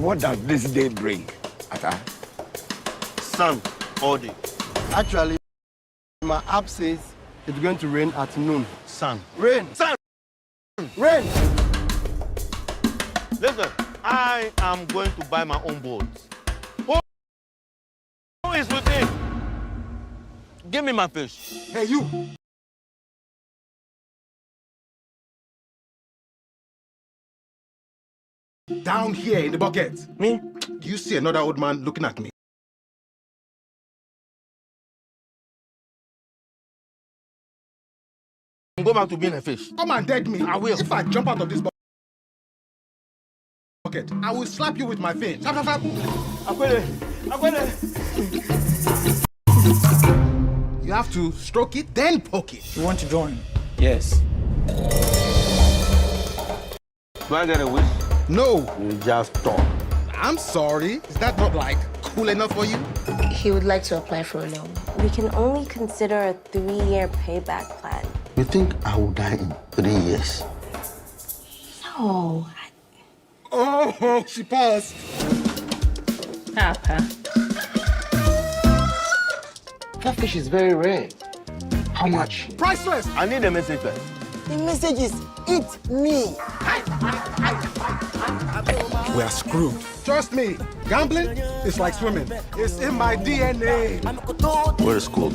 What does this day bring, Ata? Sun all day. Actually, my app says it's going to rain at noon. Sun. Rain! Sun! Rain! Listen, I am going to buy my own boats. Who is with me? Give me my fish. Hey, you! Down here in the bucket. Me? Do you see another old man looking at me? Go back to being a fish. Come and dead me. I will. If I jump out of this bucket, I will slap you with my fin. Slap, slap, slap. You have to stroke it, then poke it. You want to join? Yes. Do I get a wish? No, You just talk. I'm sorry. Is that not like cool enough for you? He would like to apply for a loan. We can only consider a 3-year payback plan. You think I will die in 3 years? No. Oh, she paused. Papa. That fish is very rare. How much? Priceless. I need a message first. The message is, eat me. We are screwed. Trust me, gambling is like swimming. It's in my DNA. Where is school?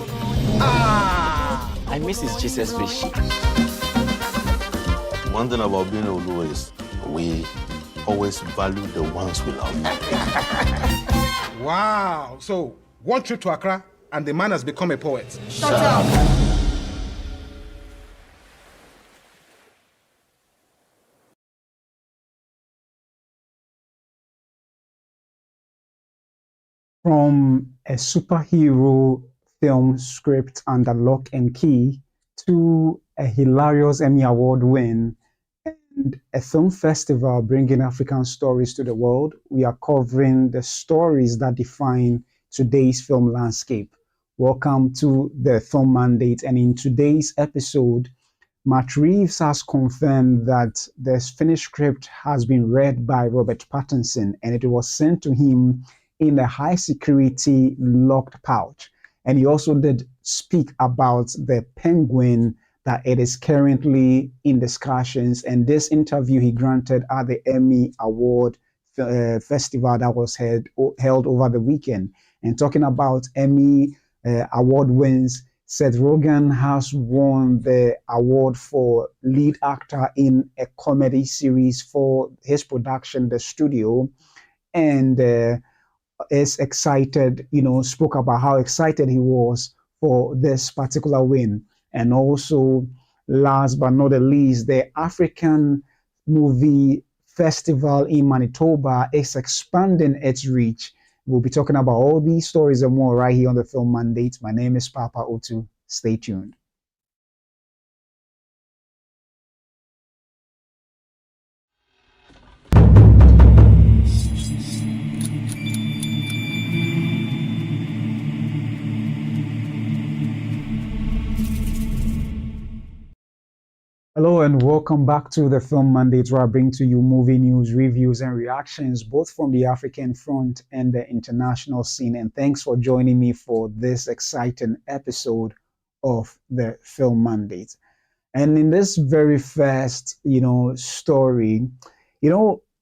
I miss his Jesus fish. One thing about being Olu is we always value the ones we love. Wow. So, one trip to Accra, and the man has become a poet. Shut up! From a superhero film script under lock and key to a hilarious Emmy Award win and a film festival bringing African stories to the world, we are covering the stories that define today's film landscape. Welcome to the Film Mandate, and in today's episode, Matt Reeves has confirmed that the finished script has been read by Robert Pattinson and it was sent to him in a high security locked pouch. And he also did speak about the Penguin, that it is currently in discussions. And this interview he granted at the Emmy Award festival that was held over the weekend. And talking about Emmy Award wins, Seth Rogen has won the award for lead actor in a comedy series for his production, The Studio. And is excited, spoke about how excited he was for this particular win. And also, last but not the least, the African Movie Festival in Manitoba is expanding its reach. We'll be talking about all these stories and more right here on the Film Mandate. My name is Papa Otu. Stay tuned. Hello and welcome back to the Film Mandate, where I bring to you movie news, reviews, and reactions, both from the African front and the international scene. And thanks for joining me for this exciting episode of the Film Mandate. And in this very first, story,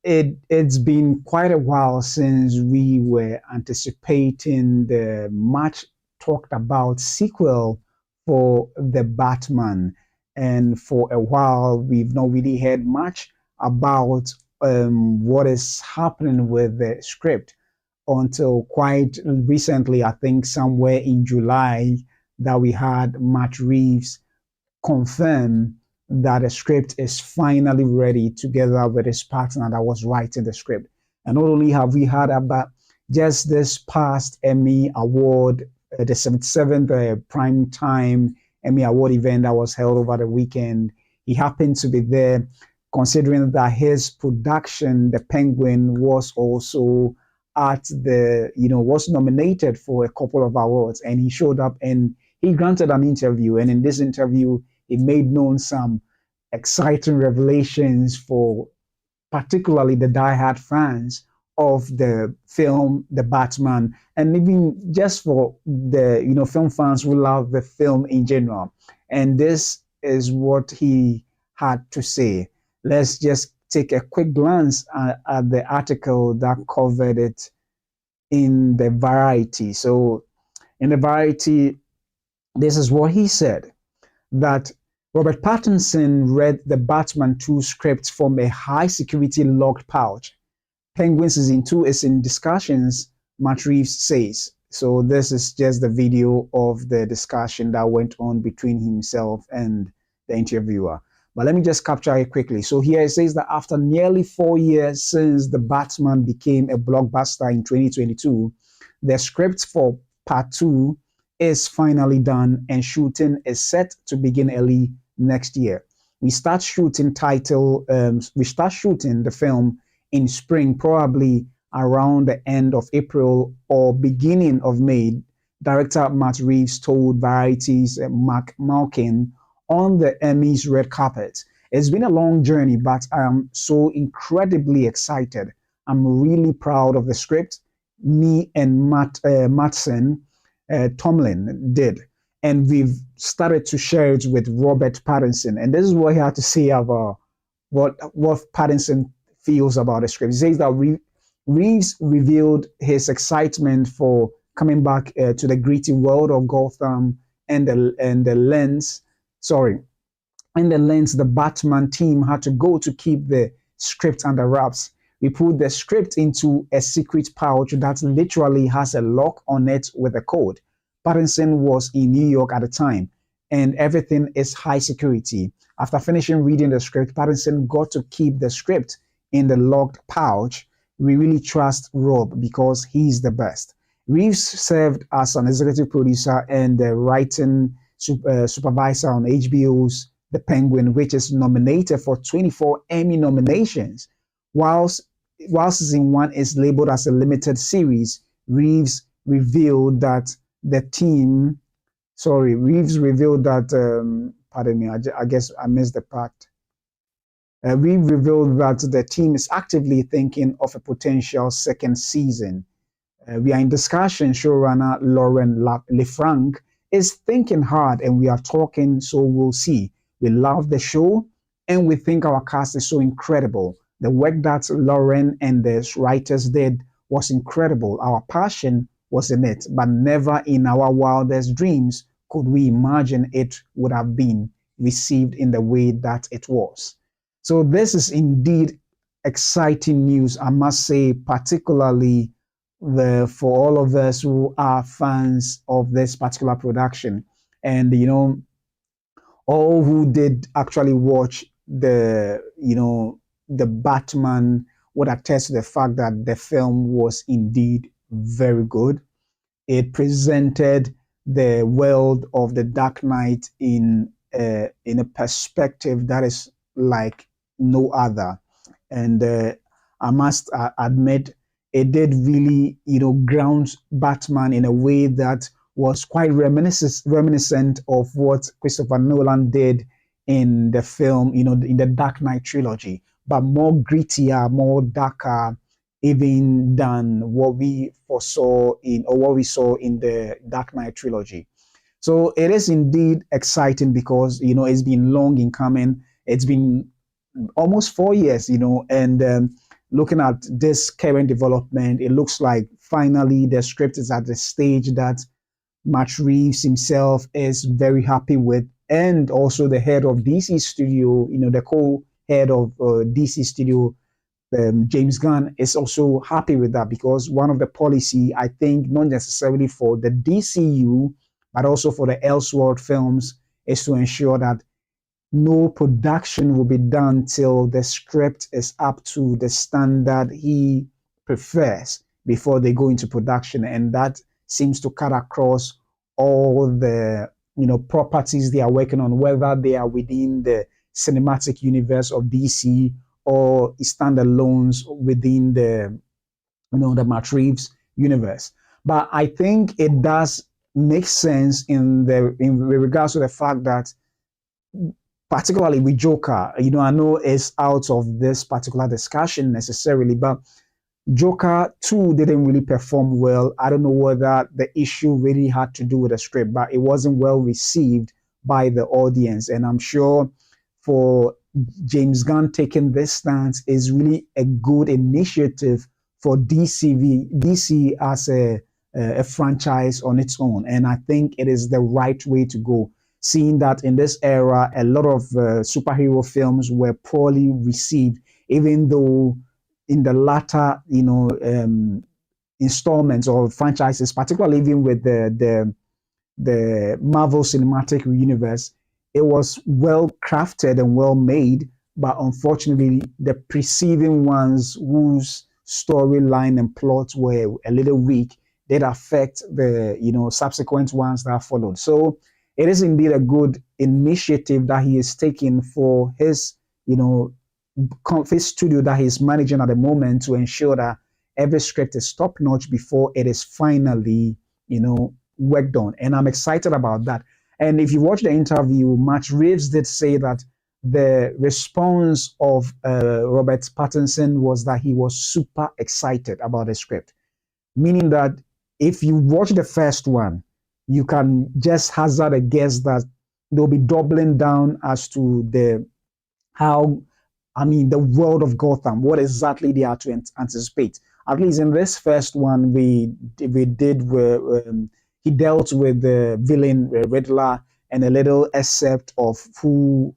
it's been quite a while since we were anticipating the much talked about sequel for The Batman. And for a while, we've not really heard much about what is happening with the script until quite recently, I think somewhere in July, that we had Matt Reeves confirm that the script is finally ready together with his partner that was writing the script. And not only have we heard about just this past Emmy Award, the 77th prime time Emmy Award event that was held over the weekend. He happened to be there, considering that his production, The Penguin, was also was nominated for a couple of awards, and he showed up and he granted an interview. And in this interview, he made known some exciting revelations for particularly the diehard fans of the film The Batman, and even just for the film fans who love the film in general. And this is what he had to say. Let's just take a quick glance at the article that covered it in the Variety. So in the Variety, this is what he said, that Robert Pattinson read the Batman 2 script from a high security locked pouch. Penguin Season 2 is in discussions, Matt Reeves says. So this is just the video of the discussion that went on between himself and the interviewer. But let me just capture it quickly. So here it says that after nearly 4 years since The Batman became a blockbuster in 2022, the script for Part 2 is finally done and shooting is set to begin early next year. We start shooting the film in spring, probably around the end of April or beginning of May, director Matt Reeves told Variety's Mark Malkin on the Emmys red carpet. It's been a long journey, but I'm so incredibly excited. I'm really proud of the script me and Mattson Tomlin did. And we've started to share it with Robert Pattinson. And this is what he had to say about what Pattinson feels about the script. He says that Reeves revealed his excitement for coming back to the gritty world of Gotham and the lens the Batman team had to go to keep the script under wraps. We put the script into a secret pouch that literally has a lock on it with a code. Pattinson was in New York at the time, and everything is high security. After finishing reading the script, Pattinson got to keep the script in the locked pouch. We really trust Rob because he's the best. Reeves served as an executive producer and the writing supervisor on HBO's The Penguin, which is nominated for 24 Emmy nominations. Whilst season 1 is labeled as a limited series, Reeves revealed that pardon me, I guess I missed the part. We revealed that the team is actively thinking of a potential second season. We are in discussion. Showrunner Lauren LeFranc is thinking hard, and we are talking, so we'll see. We love the show, and we think our cast is so incredible. The work that Lauren and the writers did was incredible. Our passion was in it, but never in our wildest dreams could we imagine it would have been received in the way that it was. So this is indeed exciting news, I must say, particularly for all of us who are fans of this particular production. And, all who did actually watch the Batman would attest to the fact that the film was indeed very good. It presented the world of the Dark Knight in a perspective that is like no other. And I must admit, it did really, ground Batman in a way that was quite reminiscent of what Christopher Nolan did in the film, in the Dark Knight trilogy, but more grittier, more darker, even than what we saw in the Dark Knight trilogy. So it is indeed exciting because, it's been long in coming. It's been almost 4 years, and looking at this current development, it looks like finally the script is at the stage that Matt Reeves himself is very happy with, and also the head of DC Studio, the co-head of DC Studio, James Gunn, is also happy with that, because one of the policy, I think, not necessarily for the DCU, but also for the Elseworld films, is to ensure that no production will be done till the script is up to the standard he prefers before they go into production. And that seems to cut across all the properties they are working on, whether they are within the cinematic universe of DC or standalones within the the Matt Reeves universe. But I think it does make sense in regards to the fact that, particularly with Joker, I know it's out of this particular discussion necessarily, but Joker 2 didn't really perform well. I don't know whether the issue really had to do with the script, but it wasn't well received by the audience. And I'm sure for James Gunn taking this stance is really a good initiative for DC as a franchise on its own. And I think it is the right way to go, seeing that in this era, a lot of superhero films were poorly received, even though in the latter, installments or franchises, particularly even with the Marvel Cinematic Universe, it was well crafted and well made, but unfortunately, the preceding ones whose storyline and plot were a little weak did affect the subsequent ones that followed. So it is indeed a good initiative that he is taking for his his studio that he's managing at the moment to ensure that every script is top notch before it is finally worked on. And I'm excited about that. And if you watch the interview, Matt Reeves did say that the response of Robert Pattinson was that he was super excited about the script, meaning that if you watch the first one, you can just hazard a guess that they'll be doubling down as to the world of Gotham, what exactly they are to anticipate. At least in this first one, he dealt with the villain Riddler and a little excerpt of a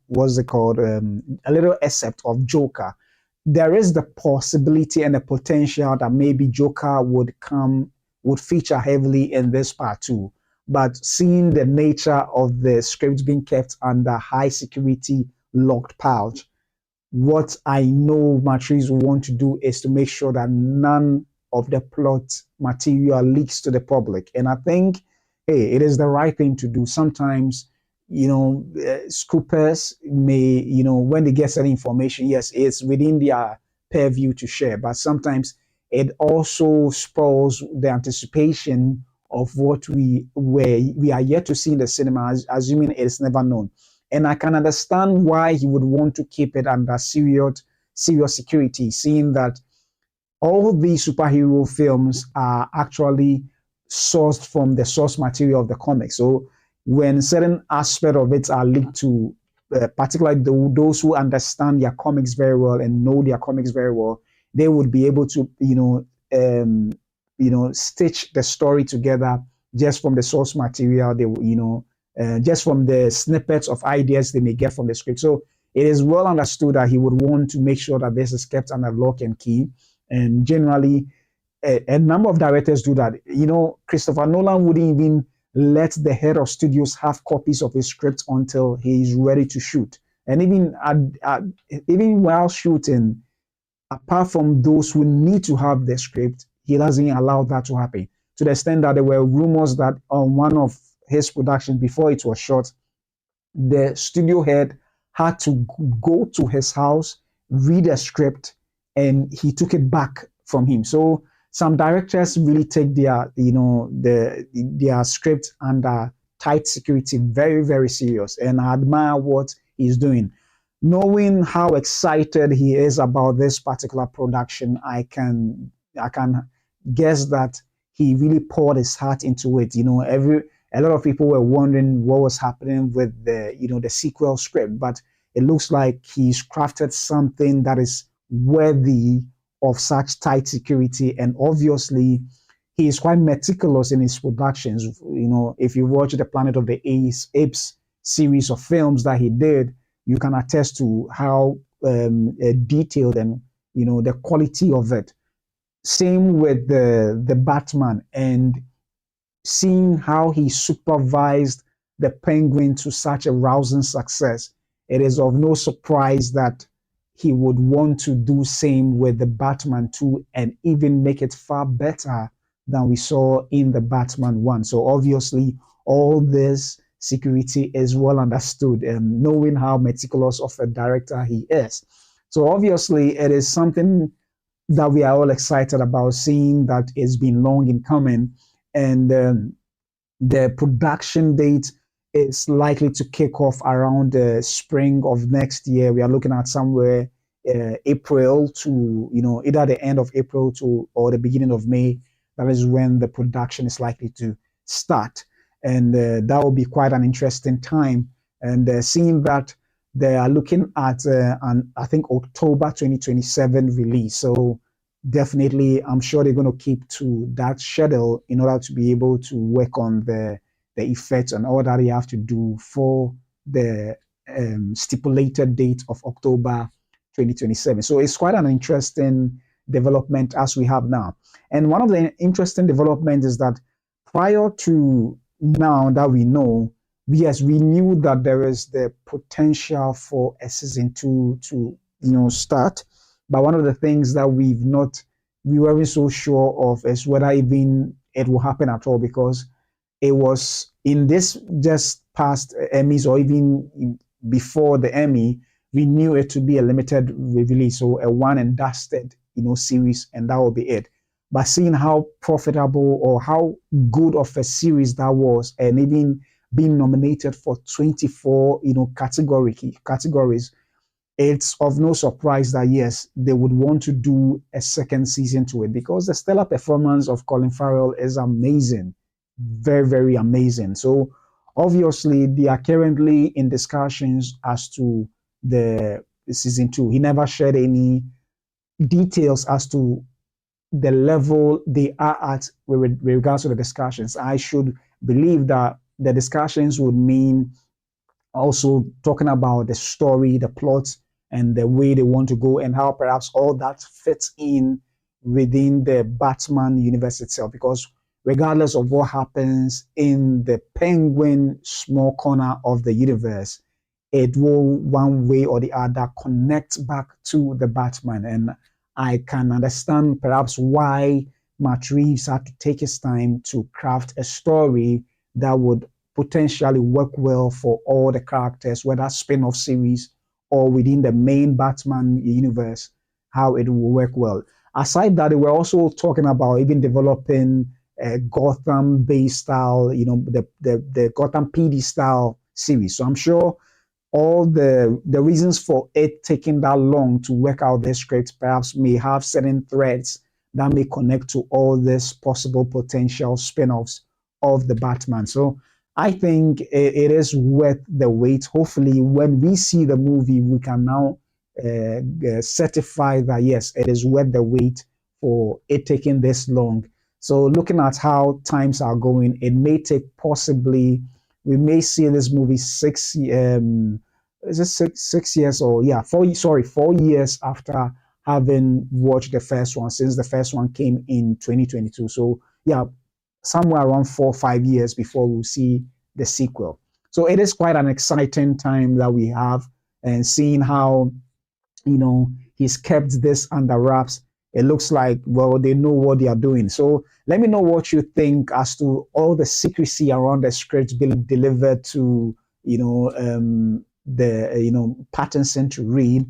little excerpt of Joker. There is the possibility and the potential that maybe Joker would feature heavily in this part too. But seeing the nature of the script being kept under high security locked pouch, what I know Matt Reeves will want to do is to make sure that none of the plot material leaks to the public. And I think, hey, it is the right thing to do. Sometimes, scoopers may, when they get certain information, yes, it's within their purview to share, but sometimes it also spoils the anticipation of what we are yet to see in the cinema, assuming it's never known. And I can understand why he would want to keep it under serious security, seeing that all these superhero films are actually sourced from the source material of the comics. So when certain aspects of it are linked to, particularly those who understand their comics very well and know their comics very well, they would be able to, stitch the story together just from the source material. Just from the snippets of ideas they may get from the script. So it is well understood that he would want to make sure that this is kept under lock and key. And generally, a number of directors do that. Christopher Nolan wouldn't even let the head of studios have copies of his script until he is ready to shoot. And even while shooting, apart from those who need to have the script, he doesn't allow that to happen. To the extent that there were rumors that on one of his production before it was shot, the studio head had to go to his house, read a script, and he took it back from him. So some directors really take their script under tight security very, very serious, and I admire what he's doing. Knowing how excited he is about this particular production, I can guess that he really poured his heart into it. A lot of people were wondering what was happening with the sequel script, but it looks like he's crafted something that is worthy of such tight security. And obviously, he is quite meticulous in his productions. If you watch the Planet of the Apes series of films that he did, you can attest to how detailed and the quality of it. Same with the Batman, and seeing how he supervised the Penguin to such a rousing success, it is of no surprise that he would want to do same with the Batman 2 and even make it far better than we saw in the Batman 1. So obviously, all this security is well understood, and knowing how meticulous of a director he is. So obviously, it is something that we are all excited about, seeing that it's been long in coming. And the production date is likely to kick off around the spring of next year. We are looking at somewhere April to, either the end of April to or the beginning of May. That is when the production is likely to start. And that will be quite an interesting time. And seeing that they are looking at I think October 2027 release. So definitely, I'm sure they're going to keep to that schedule in order to be able to work on the effects and all that they have to do for the stipulated date of October 2027. So it's quite an interesting development as we have now. And one of the interesting developments is that prior to now that we know, yes, we knew that there is the potential for a season 2 to start. But one of the things that we weren't so sure of is whether even it will happen at all, because it was in this just past Emmys or even before the Emmy, we knew it to be a limited release, so a one and dusted, series, and that will be it. But seeing how profitable or how good of a series that was, and even being nominated for 24, categories, it's of no surprise that yes, they would want to do a second season to it, because the stellar performance of Colin Farrell is amazing, very, very amazing. So obviously they are currently in discussions as to the season 2. He never shared any details as to the level they are at with regards to the discussions. I should believe that the discussions would mean also talking about the story, the plot, and the way they want to go, and how perhaps all that fits in within the Batman universe itself. Because regardless of what happens in the Penguin small corner of the universe, it will one way or the other connect back to the Batman. And I can understand perhaps why Matt Reeves had to take his time to craft a story that would potentially work well for all the characters, whether spin-off series or within the main Batman universe, how it will work well. Aside that, they were also talking about even developing a Gotham-based style, the Gotham PD style series. So I'm sure all the reasons for it taking that long to work out the script perhaps may have certain threads that may connect to all these possible potential spin-offs of the Batman. So I think it is worth the wait. Hopefully, when we see the movie, we can now certify that yes, it is worth the wait for it taking this long. So looking at how times are going, it may take possibly, we may see this movie 6 years or 4 years after having watched the first one, since the first one came in 2022. So yeah, somewhere around 4 or 5 years before we'll see the sequel. So it is quite an exciting time that we have, and seeing how, he's kept this under wraps. It looks like, well, they know what they are doing. So let me know what you think as to all the secrecy around the script being delivered to, Pattinson to read.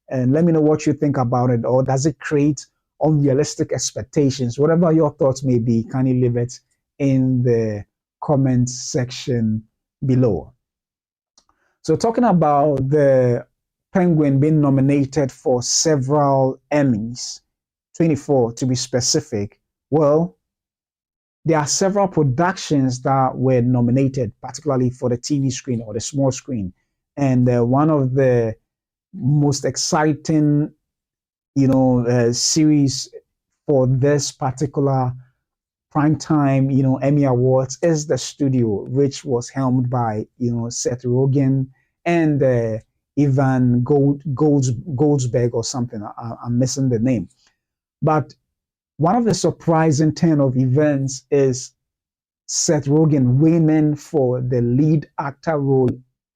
And let me know what you think about it. Or does it create unrealistic expectations? Whatever your thoughts may be, can you leave it in the comment section below? So talking about the Penguin being nominated for several Emmys, 24 to be specific, well, there are several productions that were nominated, particularly for the TV screen or the small screen. And one of the most exciting, series for this particular primetime, Emmy Awards is The Studio, which was helmed by, Seth Rogen and Evan Goldsberg or something. I'm missing the name. But one of the surprising turn of events is Seth Rogen winning for the lead actor role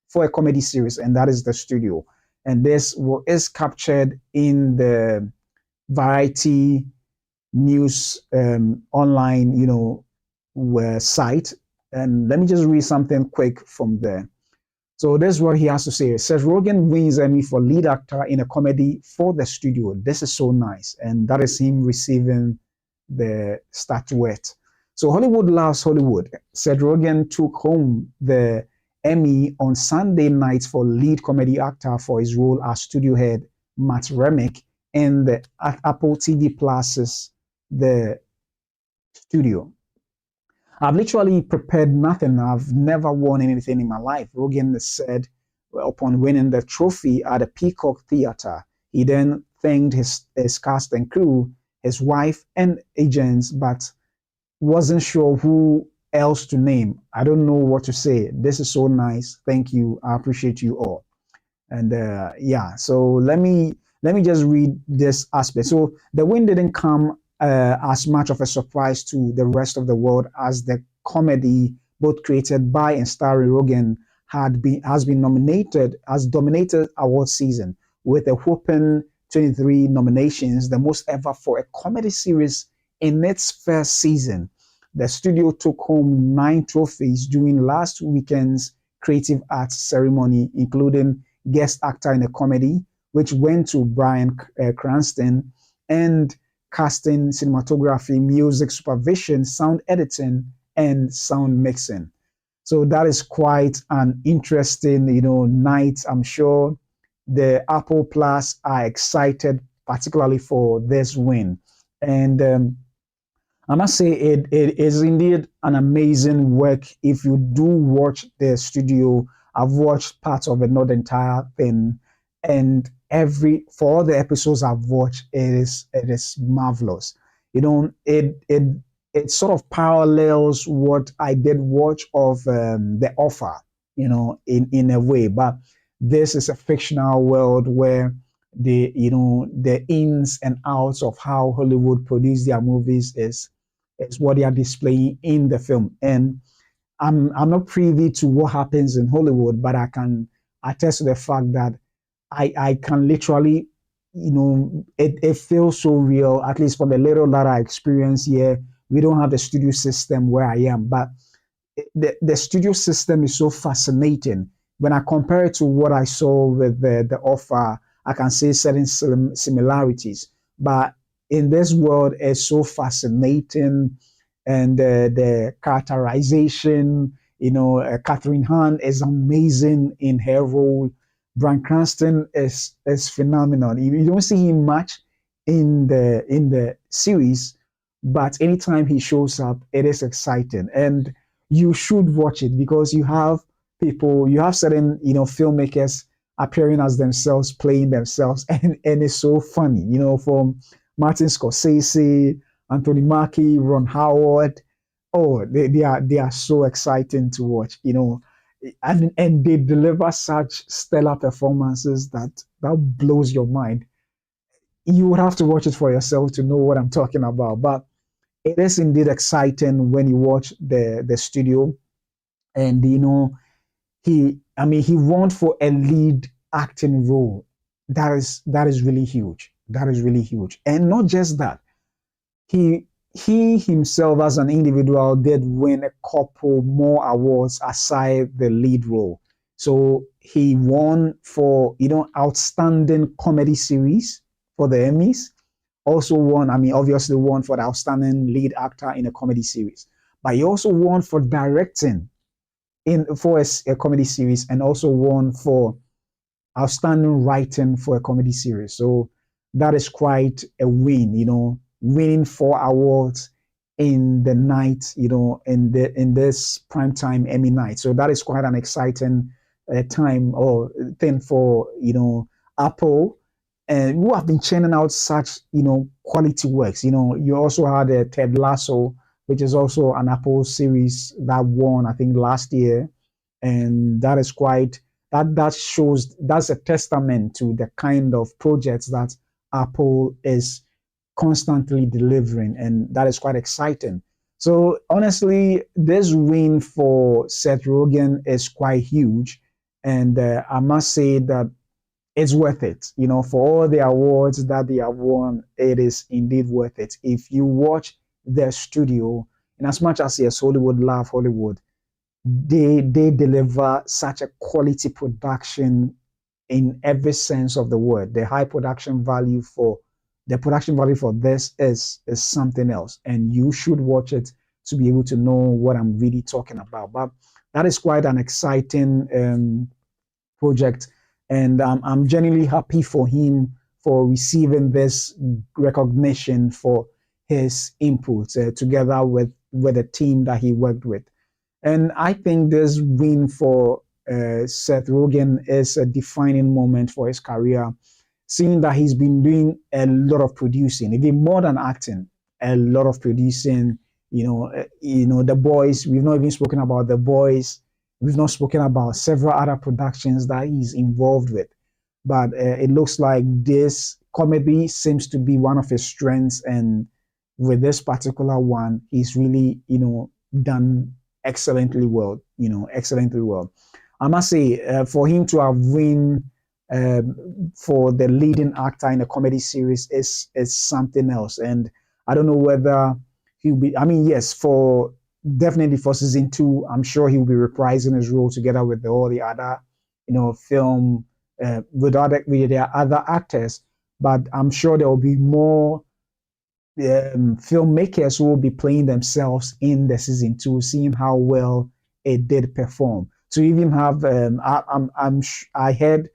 for a comedy series, and that is The Studio. And this is captured in the Variety News online, site. And let me just read something quick from there. So this is what he has to say. Seth Rogen wins Emmy for lead actor in a comedy for The Studio. This is so nice. And that is him receiving the statuette. So Hollywood loves Hollywood. Seth Rogen took home the Emmy on Sunday night for lead comedy actor for his role as studio head Matt Reeves, and the Apple TV Plus's The Studio. I've literally prepared nothing. I've never won anything in my life. Rogen said upon winning the trophy at the Peacock Theater, he then thanked his cast and crew, his wife, and agents, but wasn't sure who else to name. I don't know what to say. This is so nice. Thank you. I appreciate you all. And yeah, so let me just read this aspect. So the win didn't come as much of a surprise to the rest of the world as the comedy, both created by and starring Rogen, has been nominated, has dominated award season with a whopping 23 nominations, the most ever for a comedy series in its first season. The studio took home 9 trophies during last weekend's Creative Arts ceremony, including guest actor in a comedy, which went to Bryan Cranston, and casting, cinematography, music supervision, sound editing, and sound mixing. So that is quite an interesting, night. I'm sure the Apple Plus are excited, particularly for this win. And I must say it is indeed an amazing work. If you do watch the studio, I've watched parts of it, not the entire thing, and for all the episodes I've watched, it is marvelous. It sort of parallels what I did watch of The Offer, in a way. But this is a fictional world where the ins and outs of how Hollywood produce their movies is what they are displaying in the film. And I'm not privy to what happens in Hollywood, but I can attest to the fact that I can literally, it feels so real, at least for the little that I experience here. We don't have the studio system where I am, but the studio system is so fascinating. When I compare it to what I saw with the Offer, I can see certain similarities. But in this world, it's so fascinating, and the characterization, Catherine Hahn is amazing in her role. Bryan Cranston is phenomenal. You don't see him much in the series, but anytime he shows up, it is exciting, and you should watch it because you have certain filmmakers appearing as themselves, playing themselves, and it's so funny. From Martin Scorsese, Anthony Mackie, Ron Howard. Oh, they are so exciting to watch. And they deliver such stellar performances that blows your mind. You would have to watch it for yourself to know what I'm talking about. But it is indeed exciting when you watch the studio, and he won for a lead acting role. That is really huge. That is really huge. And not just that, he himself as an individual did win a couple more awards aside the lead role. So he won for outstanding comedy series for the Emmys. Also won, obviously won for the outstanding lead actor in a comedy series. But he also won for directing for a comedy series, and also won for outstanding writing for a comedy series. So that is quite a win, winning 4 awards in the night, in this primetime Emmy night. So that is quite an exciting time or thing for Apple, and who have been churning out such quality works. You also had Ted Lasso, which is also an Apple series that won, I think, last year, and that is quite that's a testament to the kind of projects that Apple is constantly delivering, and that is quite exciting. So honestly, this win for Seth Rogen is quite huge, and I must say that it's worth it. For all the awards that they have won, it is indeed worth it. If you watch their studio, in as much as yes, Hollywood love Hollywood, they deliver such a quality production in every sense of the word. The production value for this is something else, and you should watch it to be able to know what I'm really talking about. But that is quite an exciting project, and I'm genuinely happy for him for receiving this recognition for his input together with the team that he worked with. And I think this win for Seth Rogen is a defining moment for his career, seeing that he's been doing a lot of producing, even more than acting, a lot of producing. The Boys. We've not even spoken about The Boys. We've not spoken about several other productions that he's involved with. But it looks like this comedy seems to be one of his strengths, and with this particular one, he's really, done excellently well. Excellently well. I must say, for him to have win for the leading actor in a comedy series is something else. And I don't know whether he'll be. I mean, yes, definitely for season 2, I'm sure he'll be reprising his role together with all the other, film with their other actors. But I'm sure there will be more filmmakers who will be playing themselves in the season 2, seeing how well it did perform. To even have, I heard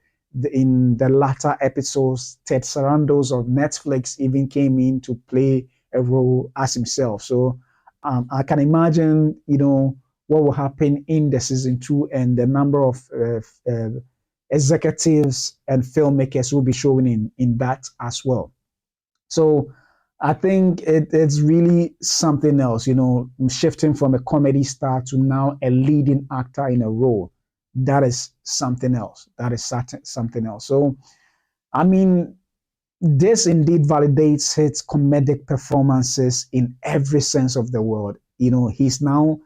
in the latter episodes, Ted Sarandos of Netflix even came in to play a role as himself. So I can imagine, what will happen in the season 2, and the number of executives and filmmakers will be showing in that as well. So I think it's really something else, shifting from a comedy star to now a leading actor in a role. That is something else. Something else. So, I mean, this indeed validates his comedic performances in every sense of the word. He's now,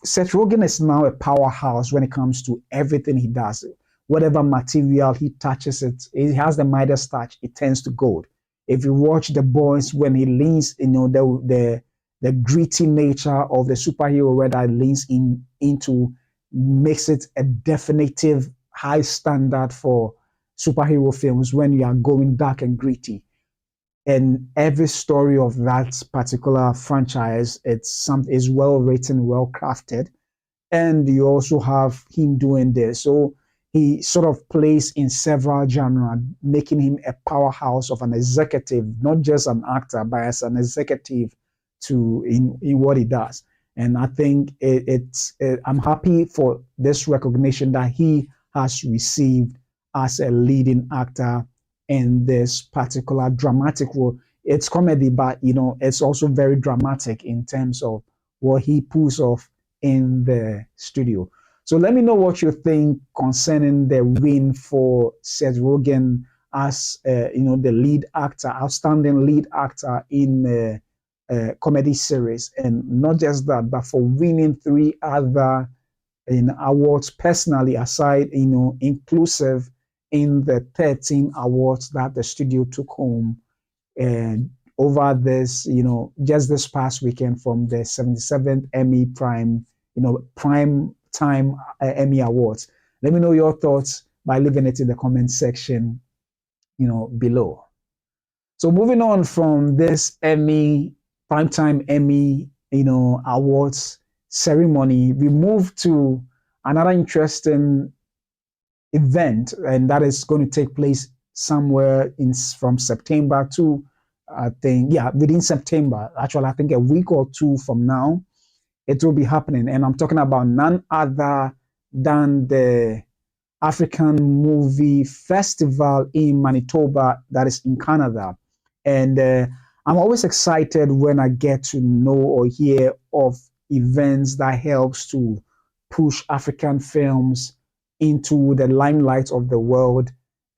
Seth Rogen is now a powerhouse when it comes to everything he does. Whatever material he touches, it has the Midas touch, it turns to gold. If you watch The Boys, when he leans, the gritty nature of the superhero, where that leans into, makes it a definitive high standard for superhero films when you are going dark and gritty. And every story of that particular franchise, is well written, well crafted. And you also have him doing this. So he sort of plays in several genres, making him a powerhouse of an executive, not just an actor, but as an executive in what he does. And I think I'm happy for this recognition that he has received as a leading actor in this particular dramatic role. It's comedy, but it's also very dramatic in terms of what he pulls off in the studio. So let me know what you think concerning the win for Seth Rogen as the lead actor, outstanding lead actor in a comedy series, and not just that, but for winning 3 other awards personally, aside inclusive in the 13 awards that the studio took home and over this, just this past weekend, from the 77th Emmy Prime Time Emmy Awards. Let me know your thoughts by leaving it in the comment section, below. So moving on from this Primetime Emmy, awards ceremony, we move to another interesting event, and that is going to take place somewhere from September to, within September. Actually, I think a week or 2 from now, it will be happening. And I'm talking about none other than the African Movie Festival in Manitoba, that is in Canada. And I'm always excited when I get to know or hear of events that helps to push African films into the limelight of the world.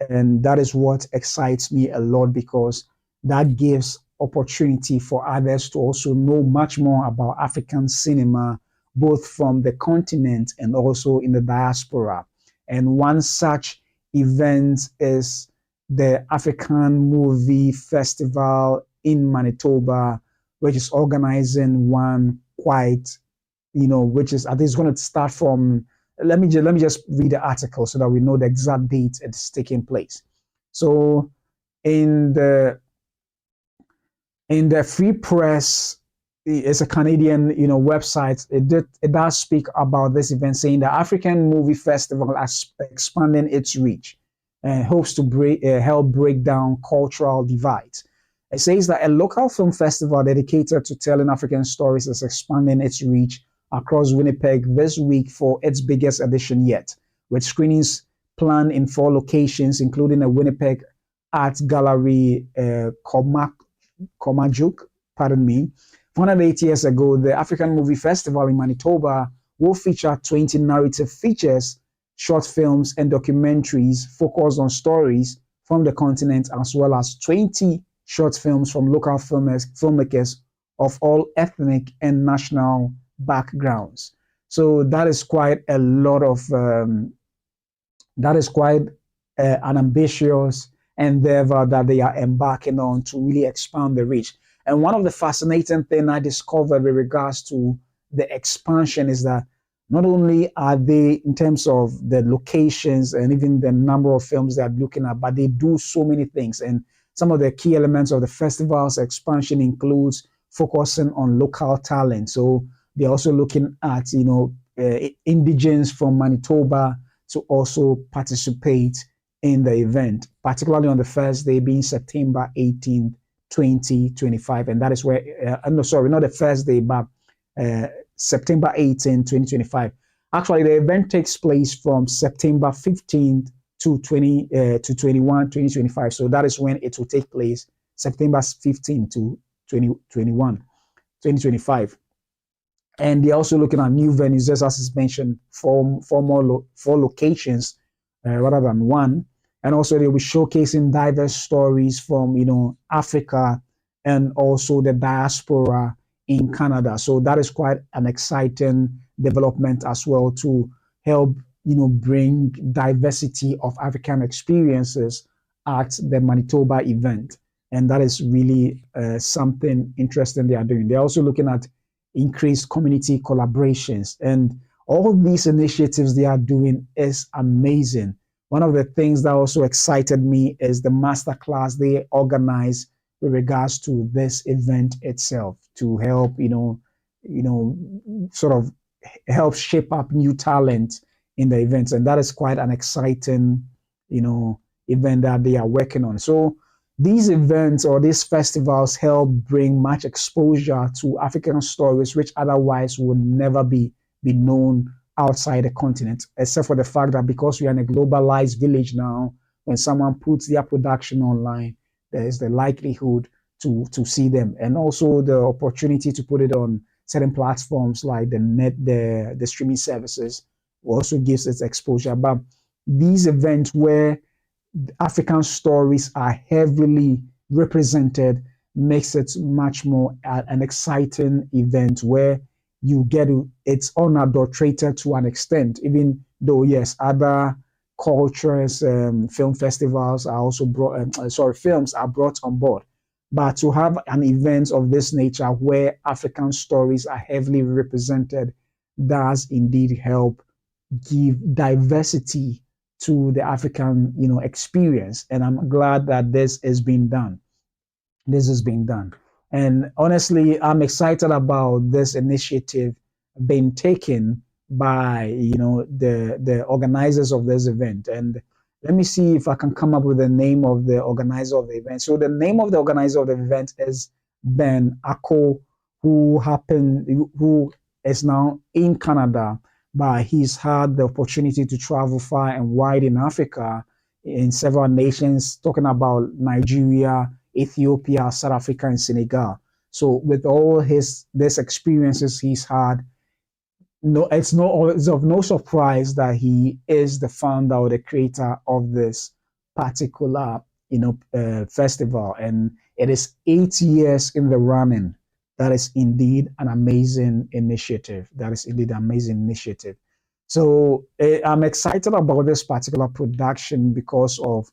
And that is what excites me a lot, because that gives opportunity for others to also know much more about African cinema, both from the continent and also in the diaspora. And one such event is the African Movie Festival in Manitoba, which is organizing one which is, I think it's going to start from, let me just read the article so that we know the exact date it's taking place. So in the Free Press, it's a Canadian website. It does speak about this event, saying the African Movie Festival is expanding its reach. and hopes to help break down cultural divides. It says that a local film festival dedicated to telling African stories is expanding its reach across Winnipeg this week for its biggest edition yet, with screenings planned in 4 locations, including a Winnipeg Art Gallery, Komajuk, pardon me. 108 years ago, the African Movie Festival in Manitoba will feature 20 narrative features, short films, and documentaries focused on stories from the continent, as well as 20 short films from local filmmakers of all ethnic and national backgrounds. So that is quite a lot of, that is quite an ambitious endeavor that they are embarking on to really expand the reach. And one of the fascinating things I discovered with regards to the expansion is that not only are they, in terms of the locations and even the number of films they're looking at, but they do so many things. And some of the key elements of the festival's expansion includes focusing on local talent. So they're also looking at, indigents from Manitoba to also participate in the event, particularly on the first day being September 18th, 2025. And that is where, no, sorry, not the first day, but September 18th, 2025. Actually, the event takes place from September 15th to 21, 2025. So that is when it will take place, September 15th to 2025. And they're also looking at new venues, just as is mentioned, four locations rather than one. And also they'll be showcasing diverse stories from, Africa and also the diaspora in Canada. So that is quite an exciting development as well to help, bring diversity of African experiences at the Manitoba event. And that is really something interesting they are doing. They're also looking at increased community collaborations, and all these initiatives they are doing is amazing. One of the things that also excited me is the masterclass they organize with regards to this event itself to help, sort of help shape up new talent in the events. And that is quite an exciting, event that they are working on. So these events or these festivals help bring much exposure to African stories, which otherwise would never be known outside the continent, except for the fact that because we are in a globalized village now, when someone puts their production online, there is the likelihood to see them, and also the opportunity to put it on certain platforms like the streaming services also gives it exposure. But these events where African stories are heavily represented makes it much more an exciting event where you get it's unadulterated to an extent, even though, yes, other cultures, film festivals are also films are brought on board. But to have an event of this nature where African stories are heavily represented does indeed help give diversity to the African, experience. And I'm glad that this is being done. This is being done. And honestly, I'm excited about this initiative being taken by, the organizers of this event. And let me see if I can come up with the name of the organizer of the event. So the name of the organizer of the event is Ben Ako, who is now in Canada, but he's had the opportunity to travel far and wide in Africa, in several nations, talking about Nigeria, Ethiopia, South Africa, and Senegal. So with all these experiences he's had, it's of no surprise that he is the founder or the creator of this particular, festival, and it is 8 years in the running. That is indeed an amazing initiative. So I'm excited about this particular production because of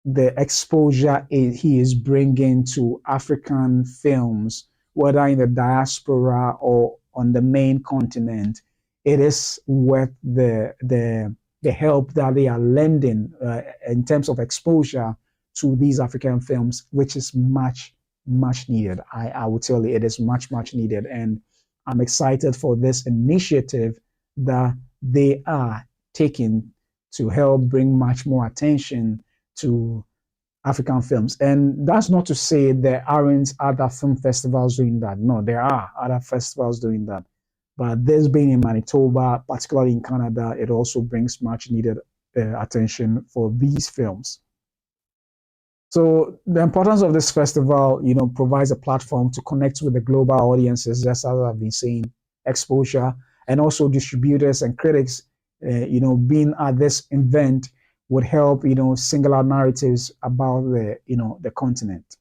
the exposure he is bringing to African films, whether in the diaspora or on the main continent. It is worth the help that they are lending in terms of exposure to these African films, which is much needed. I would tell you it is much needed, and I'm excited for this initiative that they are taking to help bring much more attention to African films. And that's not to say there aren't other film festivals doing that. No, there are other festivals doing that. But this being in Manitoba, particularly in Canada, it also brings much needed attention for these films. So the importance of this festival, provides a platform to connect with the global audiences, just as I've been saying, exposure, and also distributors and critics, being at this event would help, single out narratives about the continent.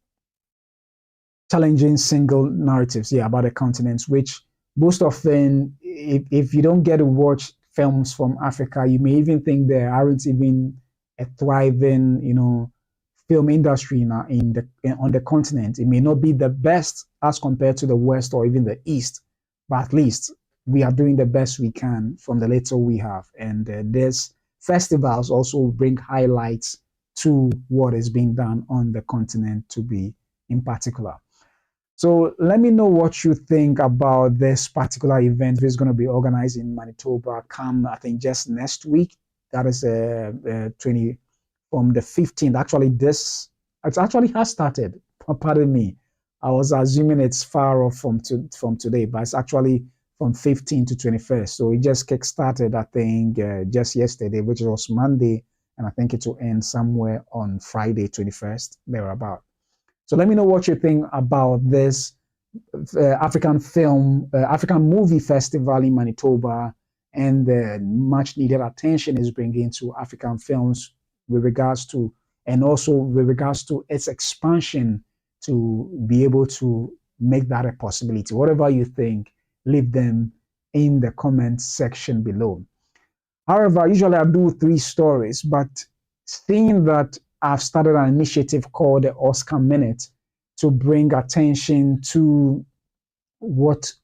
Challenging single narratives, about the continents, which most often, if you don't get to watch films from Africa, you may even think there aren't even a thriving, film industry on the continent. It may not be the best as compared to the West or even the East, but at least we are doing the best we can from the little we have. And these festivals also bring highlights to what is being done on the continent to be in particular. So let me know what you think about this particular event which is going to be organized in Manitoba come, I think, just next week. That is 20 from the 15th. Actually, it actually has started. Pardon me. I was assuming it's far off from today, but it's actually from 15 to 21st. So it just kick-started, I think, just yesterday, which was Monday, and I think it will end somewhere on Friday, 21st, thereabout. So let me know what you think about this African movie festival in Manitoba, and the much needed attention is bringing to African films with regards to, and also with regards to its expansion to be able to make that a possibility. Whatever you think, leave them in the comment section below. However, usually I do 3 stories, but seeing that I've started an initiative called the Oscar Minute to bring attention to what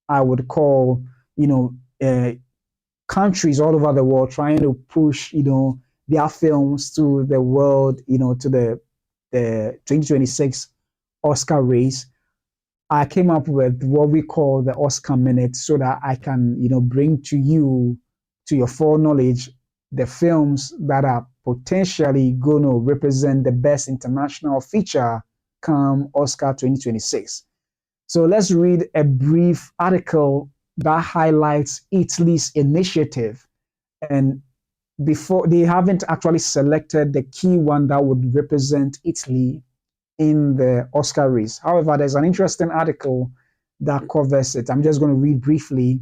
I would call, countries all over the world trying to push, their films to the world, to the 2026 Oscar race. I came up with what we call the Oscar Minute so that I can, bring to you, to your foreknowledge, the films that are potentially going to represent the best international feature come Oscar 2026. So let's read a brief article that highlights Italy's initiative. And before, they haven't actually selected the key one that would represent Italy in the Oscar race. However, there's an interesting article that covers it. I'm just going to read briefly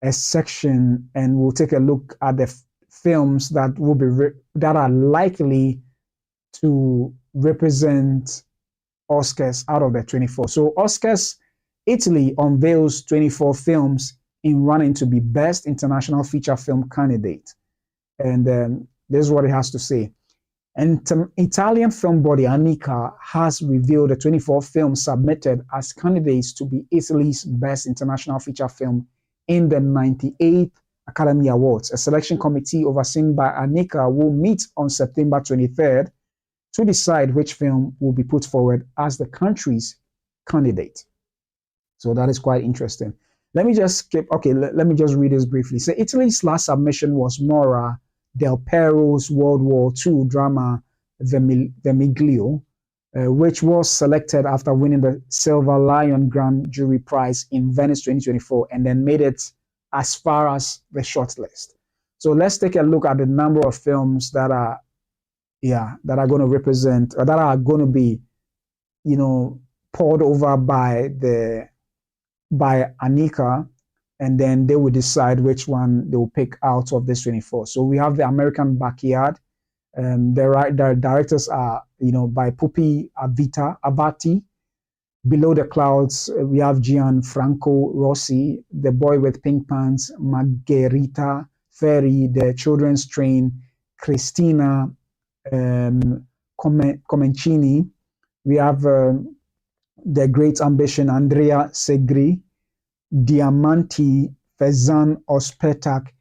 a section, and we'll take a look at the films that will be that are likely to represent Oscars out of the 24. So Oscars, Italy unveils 24 films in running to be best international feature film candidate. And this is what it has to say. And Italian film body Anica has revealed the 24 films submitted as candidates to be Italy's best international feature film in the 98th Academy Awards. A selection committee overseen by Anica will meet on September 23rd to decide which film will be put forward as the country's candidate. So that is quite interesting. Let me just skip. Okay, let me just read this briefly. So Italy's last submission was Maura Del Piero's World War II drama Vermiglio, which was selected after winning the Silver Lion Grand Jury Prize in Venice 2024, and then made it as far as the shortlist. So let's take a look at the number of films that are going to represent, or that are going to be, poured over by Anica, and then they will decide which one they will pick out of this 24. So we have The American Backyard. The directors are, by Pupi Avati. Below the Clouds, we have Gianfranco Rossi. The Boy with Pink Pants, Margherita Ferri. The Children's Train, Cristina Comencini. We have The Great Ambition, Andrea Segri. Diamanti, Fezan Ospetak.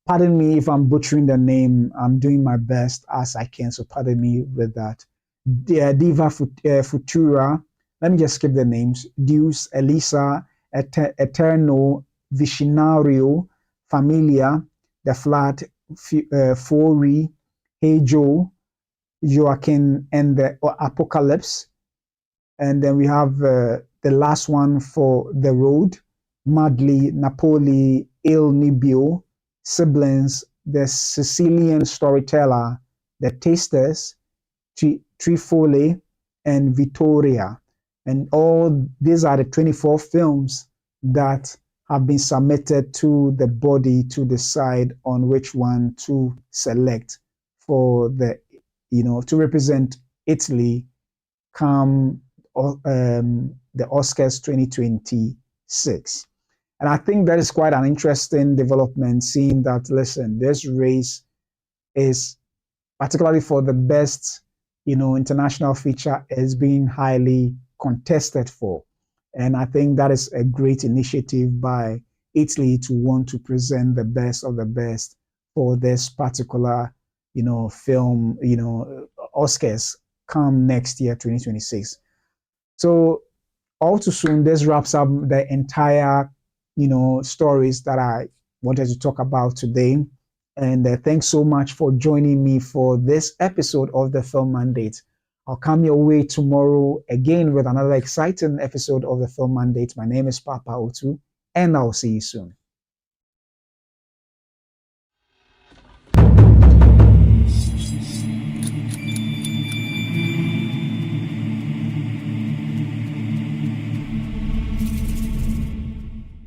Pardon me if I'm butchering the name. I'm doing my best as I can, so pardon me with that. Diva Futura. Let me just skip the names. Deus, Elisa, Eterno, Vicinario, Familia, The Flat, Fury, Hey Joe, Joaquin and the Apocalypse. And then we have the last one for The Road, Madly, Napoli, Il Nibbio, Siblings, The Sicilian Storyteller, The Tasters, Trifole, and Vittoria. And all these are the 24 films that have been submitted to the body to decide on which one to select for the, to represent Italy come the Oscars 2026. And I think that is quite an interesting development, seeing that, listen, this race is particularly for the best, international feature is being highly contested for. And I think that is a great initiative by Italy to want to present the best of the best for this particular, film, Oscars come next year, 2026. So all too soon, this wraps up the entire, stories that I wanted to talk about today. And thanks so much for joining me for this episode of the Film Mandate. I'll come your way tomorrow again with another exciting episode of the Film Mandate. My name is Papa Otu, and I'll see you soon.